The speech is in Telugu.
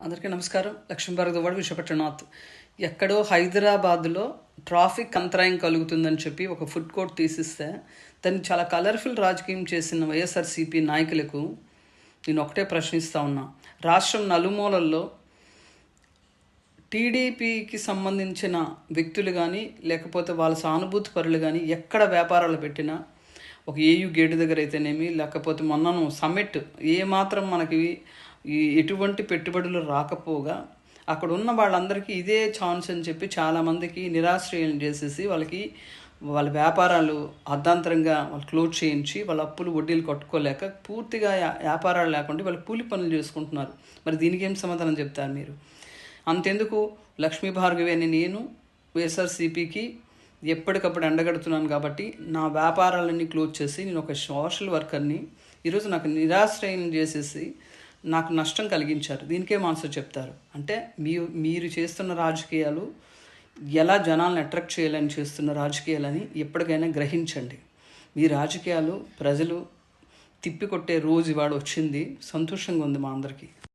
అందరికీ నమస్కారం. లక్ష్మీభారతి వాడు విశాఖపట్నాథ్. ఎక్కడో హైదరాబాద్లో ట్రాఫిక్ అంతరాయం కలుగుతుందని చెప్పి ఒక ఫుడ్ కోర్ట్ తీసిస్తే దాన్ని చాలా కలర్ఫుల్ రాజకీయం చేసిన వైఎస్ఆర్సీపీ నాయకులకు నేను ఒకటే ప్రశ్నిస్తూ ఉన్నా. రాష్ట్రం నలుమూలల్లో టీడీపీకి సంబంధించిన వ్యక్తులు కానీ లేకపోతే వాళ్ళ సానుభూతి పరులు కానీ ఎక్కడ వ్యాపారాలు పెట్టినా, ఒక ఏయూ గేటు దగ్గర అయితేనేమి, లేకపోతే మొన్నను సమ్మిట్ ఏమాత్రం మనకి ఎటువంటి పెట్టుబడులు రాకపోగా అక్కడ ఉన్న వాళ్ళందరికీ ఇదే ఛాన్స్ అని చెప్పి చాలామందికి నిరాశ్రయం చేసేసి వాళ్ళ వ్యాపారాలు అర్ధాంతరంగా వాళ్ళు క్లోజ్ చేయించి వాళ్ళ అప్పులు వడ్డీలు కట్టుకోలేక పూర్తిగా వ్యాపారాలు లేకుండా వాళ్ళు కూలి పనులు చేసుకుంటున్నారు. మరి దీనికి ఏం సమాధానం చెప్తారు మీరు? అంతెందుకు, లక్ష్మీ భార్గవి అని నేను వైఎస్ఆర్సీపీకి ఎప్పటికప్పుడు ఎండగడుతున్నాను కాబట్టి నా వ్యాపారాలన్నీ క్లోజ్ చేసి నేను ఒక సోషల్ వర్కర్ని ఈరోజు నాకు నిరాశ్రయం చేసేసి నాకు నష్టం కలిగించారు. దీనికేం ఆన్సర్ చెప్తారు? అంటే మీరు చేస్తున్న రాజకీయాలు ఎలా జనాలను అట్రాక్ట్ చేయాలని చేస్తున్న రాజకీయాలని ఎప్పటికైనా గ్రహించండి. మీ రాజకీయాలు ప్రజలు తిప్పికొట్టే రోజు ఇవాడు వచ్చింది. సంతోషంగా ఉంది మా అందరికీ.